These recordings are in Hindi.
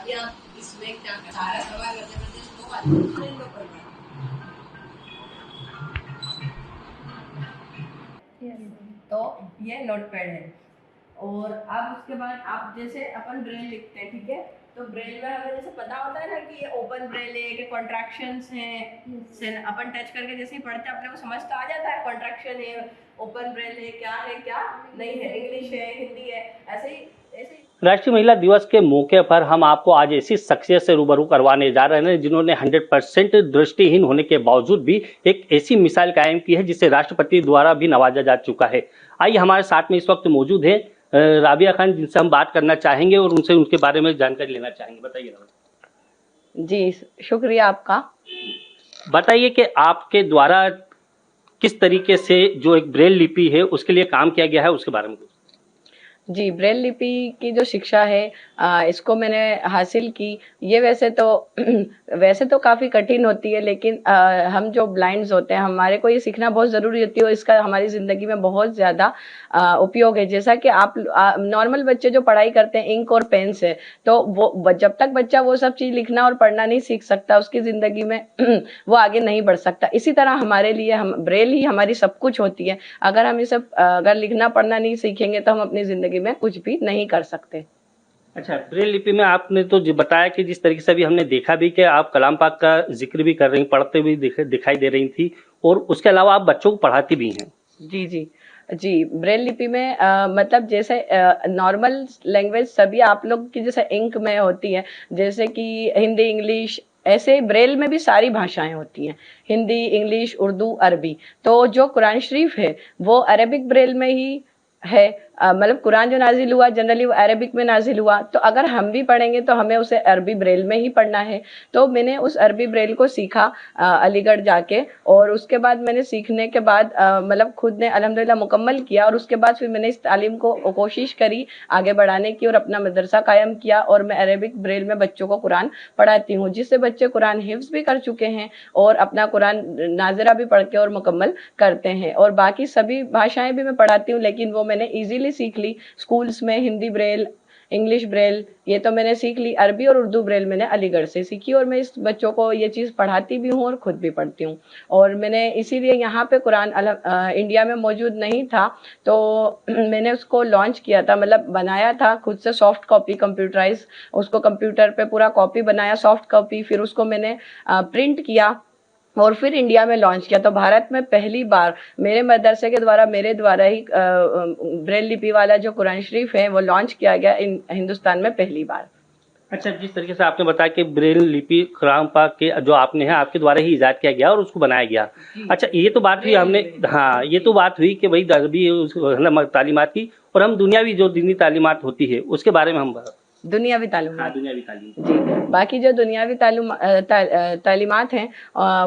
अभी आप इसमें क्या सारा सवाल मध्य प्रदेश को तो ये नोटपैड है। और अब उसके बाद आप जैसे अपन ब्रेल लिखते हैं, ठीक है, तो ब्रेल में हमें जैसे पता होता है ना कि ये ओपन ब्रेल है कि कॉन्ट्रैक्शंस हैं, अपन टच करके जैसे ही पढ़ते हैं अपने को समझ तो आ जाता है कॉन्ट्रैक्शन है, ओपन ब्रेल है क्या नहीं है, इंग्लिश है, हिंदी है, ऐसे ही। राष्ट्रीय महिला दिवस के मौके पर हम आपको आज ऐसी शख्सियत से रूबरू करवाने जा रहे हैं जिन्होंने 100% दृष्टिहीन होने के बावजूद भी एक ऐसी मिसाल कायम की है जिसे राष्ट्रपति द्वारा भी नवाजा जा चुका है। आइए हमारे साथ में इस वक्त मौजूद है राबिया खान, जिनसे हम बात करना चाहेंगे और उनसे उनके बारे में जानकारी लेना चाहेंगे। बताइए राबिया जी, शुक्रिया आपका। बताइए कि आपके द्वारा किस तरीके से जो एक ब्रेल लिपि है उसके लिए काम किया गया है, उसके बारे में। जी, ब्रेल लिपि की जो शिक्षा है इसको मैंने हासिल की। ये वैसे तो काफ़ी कठिन होती है, लेकिन हम जो ब्लाइंड्स होते हैं हमारे को ये सीखना बहुत ज़रूरी होती है और इसका हमारी ज़िंदगी में बहुत ज़्यादा उपयोग है। जैसा कि आप नॉर्मल बच्चे जो पढ़ाई करते हैं इंक और पेन से, तो वो जब तक बच्चा वो सब चीज़ लिखना और पढ़ना नहीं सीख सकता उसकी ज़िंदगी में वो आगे नहीं बढ़ सकता। इसी तरह हमारे लिए हम ब्रेल ही हमारी सब कुछ होती है। अगर हम इसे अगर लिखना पढ़ना नहीं सीखेंगे तो हम अपनी ज़िंदगी में कुछ भी नहीं कर सकते। अच्छा, ब्रेल लिपि में आपने तो बताया कि जिस तरीके से अभी हमने देखा भी कि आप कलाम पाक का जिक्र भी कर रही, पढ़ते भी दिखाई दे रही थी, और उसके अलावा आप बच्चों को पढ़ाती भी हैं। जी जी जी, ब्रेल लिपि में मतलब जैसे नॉर्मल लैंग्वेज सभी आप लोग की जैसे इंक में होती है, जैसे कि हिंदी इंग्लिश, ऐसे ब्रेल में भी सारी भाषाएं होती हैं, हिंदी इंग्लिश उर्दू अरबी। तो जो कुरान शरीफ है वो अरबिक ब्रेल में ही है। मतलब कुरान जो नाजिल हुआ जनरली वो अरबिक में नाजिल हुआ, तो अगर हम भी पढ़ेंगे तो हमें उसे अरबी ब्रेल में ही पढ़ना है। तो मैंने उस अरबी ब्रेल को सीखा अलीगढ़ जाके, और उसके बाद मैंने सीखने के बाद मतलब खुद ने अल्हम्दुलिल्लाह मुकम्मल किया, और उसके बाद फिर मैंने इस तालीम को कोशिश करी आगे बढ़ाने की और अपना मदरसा कायम किया, और मैं अरबिक ब्रेल में बच्चों को कुरान पढ़ाती हूँ, जिससे बच्चे कुरान हिफ्ज़ भी कर चुके हैं और अपना कुरान नाज़िरा भी पढ़ के और मुकम्मल करते हैं। और बाकी सभी भाषाएं भी मैं पढ़ाती हूँ, लेकिन वो मैंने ईजीली सीख ली स्कूल्स में। हिंदी ब्रेल, इंग्लिश ब्रेल ये तो मैंने सीख ली, अरबी और उर्दू ब्रेल मैंने अलीगढ़ से सीखी, और मैं इस बच्चों को ये चीज़ पढ़ाती भी हूँ और खुद भी पढ़ती हूँ। और मैंने इसीलिए यहाँ पे कुरान इंडिया में मौजूद नहीं था, तो मैंने उसको लॉन्च किया था, मतलब बनाया था खुद से सॉफ्ट कॉपी कंप्यूटराइज, उसको कंप्यूटर पे पूरा कॉपी बनाया सॉफ्ट कॉपी, फिर उसको मैंने प्रिंट किया और फिर इंडिया में लॉन्च किया। तो भारत में पहली बार मेरे मदरसे के द्वारा मेरे द्वारा ही ब्रेल लिपि वाला जो कुरान शरीफ है वो लॉन्च किया गया हिंदुस्तान में पहली बार। अच्छा, जिस तरीके से आपने बताया कि ब्रेल लिपि कलाम पाक के जो आपने है आपके द्वारा ही इजाद किया गया और उसको बनाया गया। अच्छा, ये तो बात हुई हमने, हाँ, ये तो बात हुई कि भाई अरबी तालीमात की, और हम दुनियावी जो दीनी तालीमात होती है उसके बारे में हम दुनियावी तालीम, हाँ, दुनियावी तालीम। जी, बाकी जो दुनियावी तालीमात हैं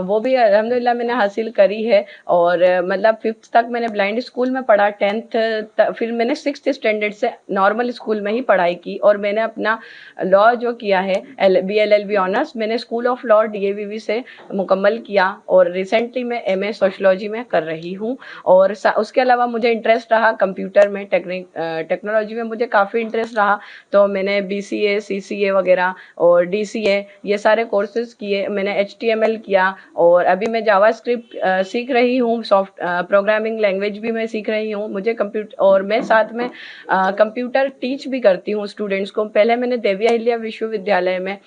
वो भी अल्हम्दुलिल्लाह मैंने हासिल करी है। और मतलब 5th तक मैंने ब्लाइंड स्कूल में पढ़ा, 10th फिर मैंने 6th स्टैंडर्ड से नॉर्मल स्कूल में ही पढ़ाई की, और मैंने अपना लॉ जो किया है BLLB ऑनर्स मैंने स्कूल ऑफ लॉ DAVV से मुकम्मल किया, और रिसेंटली मैं MA सोशलॉजी में कर रही हूँ। और उसके अलावा मुझे इंटरेस्ट रहा कंप्यूटर में, टेक्नोलॉजी में मुझे काफ़ी इंटरेस्ट रहा, तो मैंने BCA CCA वगैरह और DCA ये सारे कोर्सेज किए, मैंने HTML किया, और अभी मैं जावास्क्रिप्ट सीख रही हूँ, सॉफ्ट प्रोग्रामिंग लैंग्वेज भी मैं सीख रही हूँ। मुझे कंप्यूटर, और मैं साथ में कंप्यूटर टीच भी करती हूँ स्टूडेंट्स को। पहले मैंने देवी अहिल्या विश्वविद्यालय में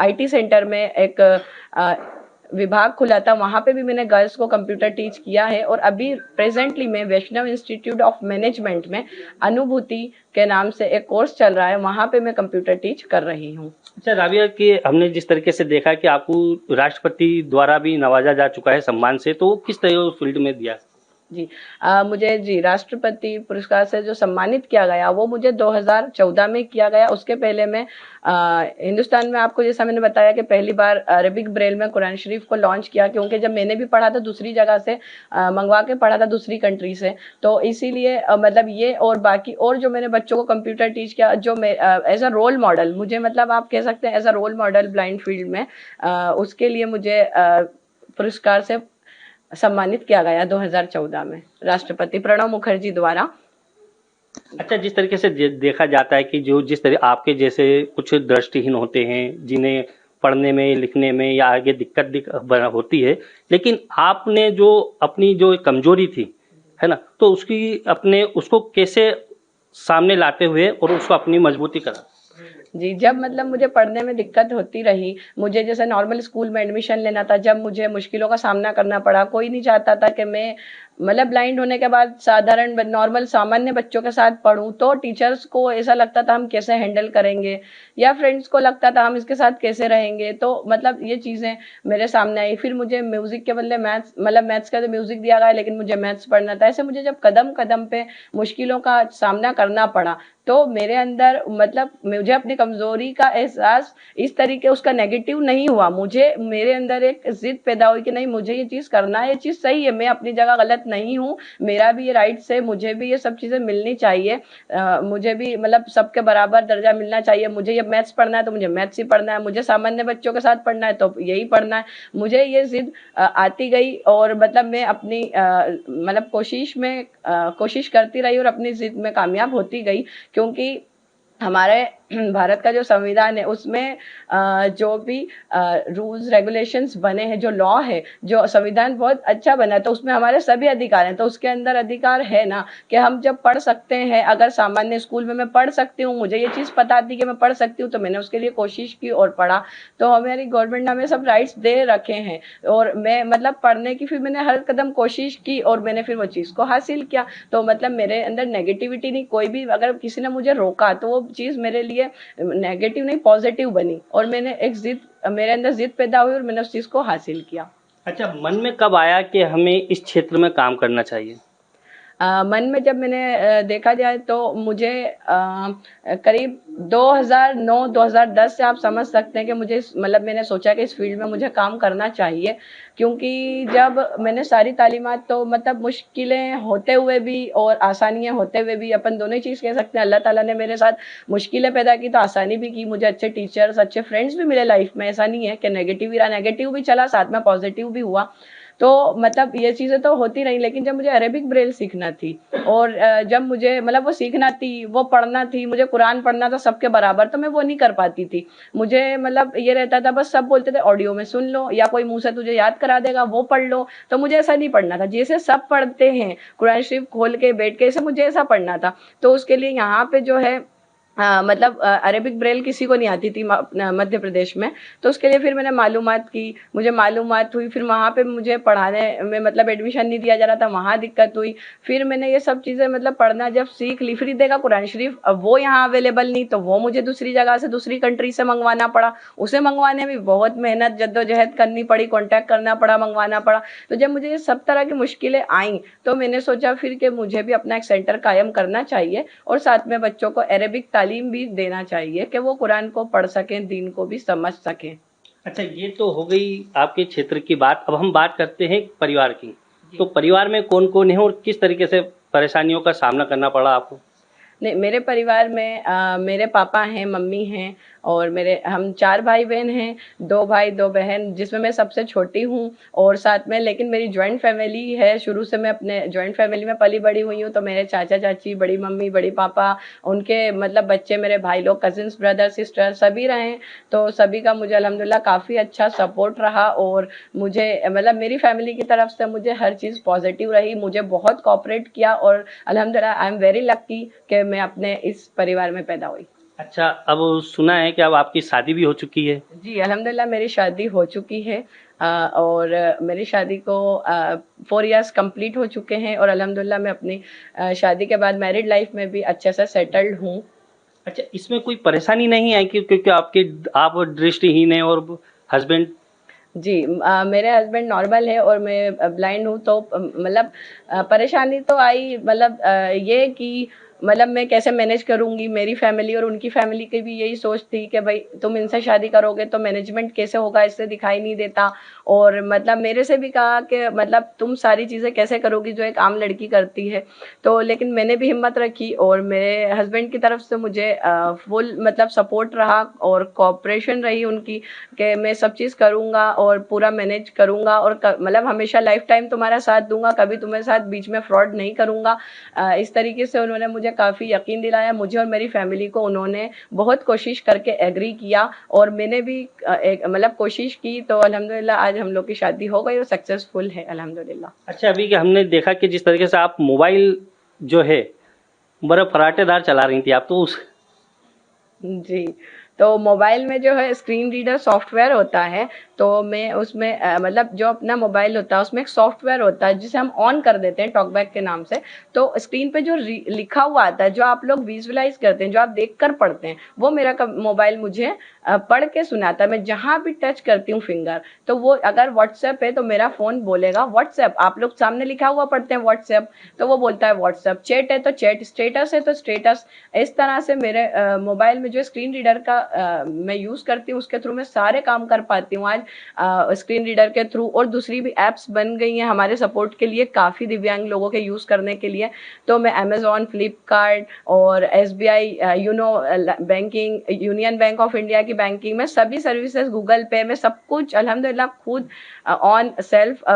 IT सेंटर में एक विभाग खुला था, वहाँ पे भी मैंने गर्ल्स को कंप्यूटर टीच किया है। और अभी प्रेजेंटली मैं वैष्णव इंस्टीट्यूट ऑफ मैनेजमेंट में अनुभूति के नाम से एक कोर्स चल रहा है, वहाँ पे मैं कंप्यूटर टीच कर रही हूँ। अच्छा राबिया, कि हमने जिस तरीके से देखा कि आपको राष्ट्रपति द्वारा भी नवाजा जा चुका है सम्मान से, तो किस तरह फील्ड में दिया? जी, मुझे जी राष्ट्रपति पुरस्कार से जो सम्मानित किया गया वो मुझे 2014 में किया गया। उसके पहले मैं हिंदुस्तान में, आपको जैसा मैंने बताया कि पहली बार अरबिक ब्रेल में कुरान शरीफ को लॉन्च किया, क्योंकि जब मैंने भी पढ़ा था दूसरी जगह से मंगवा के पढ़ा था, दूसरी कंट्री से, तो इसीलिए मतलब ये, और बाकी और जो मैंने बच्चों को कंप्यूटर टीच किया, जो मैं एज अ रोल मॉडल, मुझे मतलब आप कह सकते हैं as a role model blind field में, उसके लिए मुझे पुरस्कार से सम्मानित किया गया 2014 में राष्ट्रपति प्रणब मुखर्जी द्वारा। अच्छा, जिस तरीके से देखा जाता है कि जो जिस तरह आपके जैसे कुछ दृष्टिहीन होते हैं जिन्हें पढ़ने में लिखने में या आगे होती है, लेकिन आपने जो अपनी जो कमजोरी थी, है ना, तो उसकी अपने उसको कैसे सामने लाते हुए और उसको अपनी मजबूती करा। जी, जब मतलब मुझे पढ़ने में दिक्कत होती रही, मुझे जैसे नॉर्मल स्कूल में एडमिशन लेना था, जब मुझे मुश्किलों का सामना करना पड़ा, कोई नहीं चाहता था कि मैं मतलब ब्लाइंड होने के बाद साधारण नॉर्मल सामान्य बच्चों के साथ पढूं, तो टीचर्स को ऐसा लगता था हम कैसे हैंडल करेंगे, या फ्रेंड्स को लगता था हम इसके साथ कैसे रहेंगे। तो मतलब ये चीज़ें मेरे सामने आई। फिर मुझे म्यूजिक के बदले मैथ्स, मतलब मैथ्स का तो म्यूजिक दिया गया लेकिन मुझे मैथ्स पढ़ना था। ऐसे मुझे जब कदम कदम पे मुश्किलों का सामना करना पड़ा, तो मेरे अंदर मतलब मुझे अपनी कमजोरी का एहसास इस तरीके उसका नेगेटिव नहीं हुआ। मुझे मेरे अंदर एक जिद पैदा हुई कि नहीं, मुझे ये चीज़ करना है, ये चीज़ सही है, मैं अपनी जगह गलत नहीं हूँ, मेरा भी ये राइट्स है, मुझे भी ये सब चीज़ें मिलनी चाहिए। मुझे भी मतलब सबके बराबर दर्जा मिलना चाहिए। मुझे ये मैथ्स पढ़ना है तो मुझे मैथ्स ही पढ़ना है, मुझे सामान्य बच्चों के साथ पढ़ना है तो यही पढ़ना है। मुझे ये जिद आती गई और मतलब मैं अपनी मतलब कोशिश करती रही और अपनी जिद में कामयाब होती गई, क्योंकि हमारे भारत का जो संविधान है उसमें जो भी रूल्स रेगुलेशंस बने हैं, जो लॉ है, जो संविधान बहुत अच्छा बना है, तो उसमें हमारे सभी अधिकार हैं। तो उसके अंदर अधिकार है ना कि हम जब पढ़ सकते हैं, अगर सामान्य स्कूल में मैं पढ़ सकती हूँ, मुझे ये चीज़ पता थी कि मैं पढ़ सकती हूँ, तो मैंने उसके लिए कोशिश की और पढ़ा। तो हमारी गवर्नमेंट ने हमें सब राइट्स दे रखे हैं और मैं मतलब पढ़ने की फिर मैंने हर कदम कोशिश की और मैंने फिर वो चीज़ को हासिल किया। तो मतलब मेरे अंदर नेगेटिविटी नहीं, कोई भी अगर किसी ने मुझे रोका तो वो चीज़ मेरे लिए नेगेटिव नहीं पॉजिटिव बनी, और मैंने एक जिद, मेरे अंदर जिद पैदा हुई और मैंने उस चीज़ को हासिल किया। अच्छा, मन में कब आया कि हमें इस क्षेत्र में काम करना चाहिए। मन में जब मैंने देखा जाए तो मुझे करीब 2009-2010 से आप समझ सकते हैं कि मुझे मतलब मैंने सोचा कि इस फील्ड में मुझे काम करना चाहिए, क्योंकि जब मैंने सारी तालीमात तो मतलब मुश्किलें होते हुए भी और आसानियाँ होते हुए भी, अपन दोनों ही चीज़ कह सकते हैं, अल्लाह ताला ने मेरे साथ मुश्किलें पैदा की तो आसानी भी की। मुझे अच्छे टीचर्स, अच्छे फ्रेंड्स भी मिले लाइफ में, ऐसा नहीं है कि नेगेटिव ही रहा, नेगेटिव भी चला, साथ में पॉजिटिव भी हुआ। तो मतलब ये चीज़ें तो होती रही, लेकिन जब मुझे अरेबिक ब्रेल सीखना थी और जब मुझे मतलब वो सीखना थी, वो पढ़ना थी, मुझे कुरान पढ़ना था सबके बराबर, तो मैं वो नहीं कर पाती थी। मुझे मतलब ये रहता था, बस सब बोलते थे ऑडियो में सुन लो या कोई मुंह से तुझे याद करा देगा वो पढ़ लो, तो मुझे ऐसा नहीं पढ़ना था जैसे सब पढ़ते हैं, कुरान शरीफ खोल के बैठ के, ऐसे मुझे ऐसा पढ़ना था। तो उसके लिए यहाँ पे जो है मतलब अरेबिक ब्रेल किसी को नहीं आती थी मध्य प्रदेश में। तो उसके लिए फिर मैंने मालूमात की, मुझे मालूमात हुई, फिर वहाँ पे मुझे पढ़ाने में मतलब एडमिशन नहीं दिया जा रहा था, वहाँ दिक्कत हुई। फिर मैंने ये सब चीज़ें मतलब पढ़ना जब सीख ली, फिर देगा कुरान शरीफ अब वो यहाँ अवेलेबल नहीं, तो वो मुझे दूसरी जगह से, दूसरी कंट्री से मंगवाना पड़ा। उसे मंगवाने में बहुत मेहनत जद्दोजहद करनी पड़ी, कॉन्टैक्ट करना पड़ा, मंगवाना पड़ा। तो जब मुझे ये सब तरह की मुश्किलें आईं, तो मैंने सोचा फिर कि मुझे भी अपना एक सेंटर कायम करना चाहिए और साथ में बच्चों को अरेबिक तालीम भी देना चाहिए कि वो कुरान को पढ़ सकें, दीन को भी समझ सकें। अच्छा, ये तो हो गई आपके क्षेत्र की बात। अब हम बात करते हैं परिवार की। तो परिवार में कौन कौन है और किस तरीके से परेशानियों का सामना करना पड़ा आपको। नहीं, मेरे परिवार में मेरे पापा हैं, मम्मी हैं और मेरे हम 4 भाई-बहन हैं, 2 भाई 2 बहन, जिसमें मैं सबसे छोटी हूँ। और साथ में लेकिन मेरी जॉइंट फैमिली है, शुरू से मैं अपने जॉइंट फैमिली में पली-बड़ी हुई हूँ। तो मेरे चाचा-चाची, बड़ी मम्मी, बड़ी पापा, उनके मतलब बच्चे, मेरे भाई लोग, कज़िन्स, ब्रदर, सिस्टर सभी रहे हैं। तो सभी का मुझे अल्हम्दुलिल्लाह काफ़ी अच्छा सपोर्ट रहा और मुझे मतलब मेरी फैमिली की तरफ से मुझे हर चीज़ पॉज़िटिव रही, मुझे बहुत कोऑपरेट किया और अल्हम्दुलिल्लाह आई एम वेरी लकी कि मैं अपने इस परिवार में पैदा हुई। अच्छा, अब सुना है कि अब आपकी शादी भी हो चुकी है। जी, अल्हम्दुलिल्लाह मेरी शादी हो चुकी है और मेरी शादी को 4 इयर्स कंप्लीट हो चुके हैं और अल्हम्दुलिल्लाह मैं अपनी शादी के बाद मैरिड लाइफ में भी अच्छे से सेटल्ड हूँ। अच्छा, इसमें कोई परेशानी नहीं आई कि क्योंकि आप दृष्टिहीन हैं और हस्बैंड। जी, मेरे हस्बैंड नॉर्मल है और मैं ब्लाइंड हूँ, तो मतलब परेशानी तो आई, मतलब ये कि मतलब मैं कैसे मैनेज करूँगी, मेरी फैमिली और उनकी फैमिली की भी यही सोच थी कि भाई तुम इनसे शादी करोगे तो मैनेजमेंट कैसे होगा, इससे दिखाई नहीं देता। और मतलब मेरे से भी कहा कि मतलब तुम सारी चीज़ें कैसे करोगी जो एक आम लड़की करती है। तो लेकिन मैंने भी हिम्मत रखी और मेरे हस्बैंड की तरफ से मुझे फुल मतलब सपोर्ट रहा और कोऑपरेशन रही उनकी कि मैं सब चीज़ करूँगा और पूरा मैनेज करूँगा और मतलब हमेशा लाइफ टाइम तुम्हारा साथ दूंगा, कभी तुम्हारे साथ बीच में फ्रॉड नहीं करूँगा। इस तरीके से उन्होंने मुझे काफ़ी यकीन दिलाया, मुझे और मेरी फैमिली को उन्होंने बहुत कोशिश करके एग्री किया और मैंने भी एक मतलब कोशिश की, तो अल्हम्दुलिल्लाह आज हम लोग की शादी हो गई और सक्सेसफुल है अल्हम्दुलिल्लाह। अच्छा, अभी कि हमने देखा कि जिस तरीके से आप मोबाइल जो है बड़ा फराटेदार चला रही थी आप, तो उस जी, तो मोबाइल में जो है स्क्रीन रीडर सॉफ्टवेयर होता है, तो मैं उसमें मतलब जो अपना मोबाइल होता है उसमें एक सॉफ्टवेयर होता है जिसे हम ऑन कर देते हैं टॉकबैक के नाम से, तो स्क्रीन पे जो लिखा हुआ आता है, जो आप लोग विजुअलाइज करते हैं, जो आप देखकर पढ़ते हैं, वो मेरा मोबाइल मुझे पढ़ के सुनाता है। मैं जहाँ भी टच करती हूँ फिंगर, तो वो अगर व्हाट्सएप है तो मेरा फ़ोन बोलेगा व्हाट्सएप, आप लोग सामने लिखा हुआ पढ़ते हैं व्हाट्सएप, तो वो बोलता है व्हाट्सएप, चैट है तो चैट, स्टेटस है तो स्टेटस। इस तरह से मेरे मोबाइल में जो स्क्रीन रीडर का मैं यूज़ करती हूँ, उसके थ्रू मैं सारे काम कर पाती हूँ आज स्क्रीन रीडर के थ्रू। और दूसरी भी ऐप्स बन गई हैं हमारे सपोर्ट के लिए, काफ़ी दिव्यांग लोगों के यूज़ करने के लिए, तो मैं अमेज़ॉन, फ्लिपकार्ट और SBI YONO banking, Union Bank of India की बैंकिंग में सभी सर्विसेज, गूगल पे में सब कुछ अल्हम्दुलिल्लाह खुद ऑन सेल्फ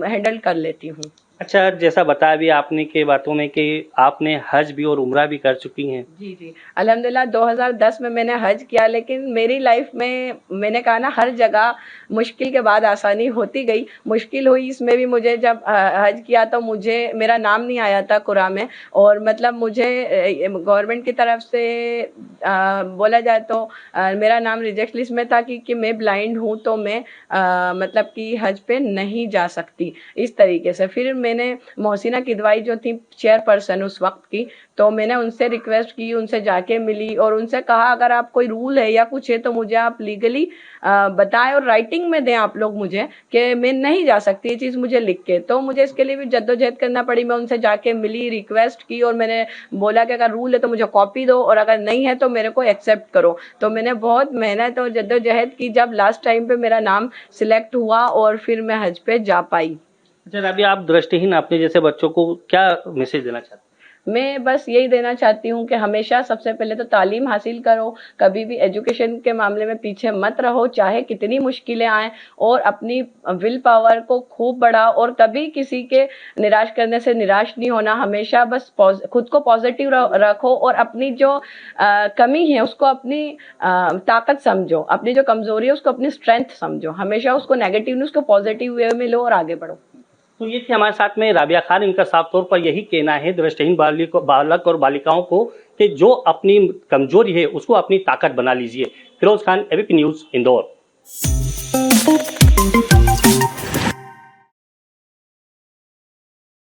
हैंडल कर लेती हूँ। अच्छा, जैसा बताया भी आपने के बातों में कि आपने हज भी और उम्रा भी कर चुकी हैं। जी, जी। अल्हम्दुलिल्लाह 2010 में मैंने हज किया, लेकिन मेरी लाइफ में मैंने कहा ना हर जगह मुश्किल के बाद आसानी होती गई। मुश्किल हुई इसमें भी मुझे, जब हज किया तो मुझे मेरा नाम नहीं आया था कुरान में, और मतलब मुझे गवर्नमेंट की तरफ से बोला जाए तो मेरा नाम रिजेक्ट लिस्ट में था कि मैं ब्लाइंड हूँ, तो मैं मतलब कि हज पे नहीं जा सकती इस तरीके से। फिर मैंने मोहसिना किदवाई जो थी चेयरपर्सन उस वक्त की, तो मैंने उनसे रिक्वेस्ट की, उनसे जाके मिली और उनसे कहा अगर आप कोई रूल है या कुछ है तो मुझे आप लीगली बताएं और राइटिंग में दें आप लोग मुझे, कि मैं नहीं जा सकती ये चीज़ मुझे लिख के। तो मुझे इसके लिए भी जद्दोजहद करना पड़ी, मैं उनसे जाके मिली, रिक्वेस्ट की और मैंने बोला कि अगर रूल है तो मुझे कॉपी दो और अगर नहीं है तो मेरे को एक्सेप्ट करो। तो मैंने बहुत मेहनत और जद्दोजहद की, जब लास्ट टाइम पे मेरा नाम सिलेक्ट हुआ और फिर मैं हज पे जा पाई। अच्छा, अभी आप दृष्टिहीन अपने जैसे बच्चों को क्या मैसेज देना चाहते हैं? मैं बस यही देना चाहती हूँ कि हमेशा सबसे पहले तो तालीम हासिल करो, कभी भी एजुकेशन के मामले में पीछे मत रहो, चाहे कितनी मुश्किलें आएँ, और अपनी विल पावर को खूब बढ़ाओ और कभी किसी के निराश करने से निराश नहीं होना। हमेशा बस खुद को पॉजिटिव रखो और अपनी जो कमी है उसको अपनी ताकत समझो, अपनी जो कमज़ोरी है उसको अपनी स्ट्रेंथ समझो, हमेशा उसको नेगेटिव नहीं उसको पॉजिटिव वे में लो और आगे बढ़ो। तो ये थी हमारे साथ में राबिया खान। इनका साफ तौर पर यही कहना है दृष्टिहीन बालक और बालिकाओं को कि जो अपनी कमजोरी है उसको अपनी ताकत बना लीजिए। Firoz Khan, ABP news, Indore.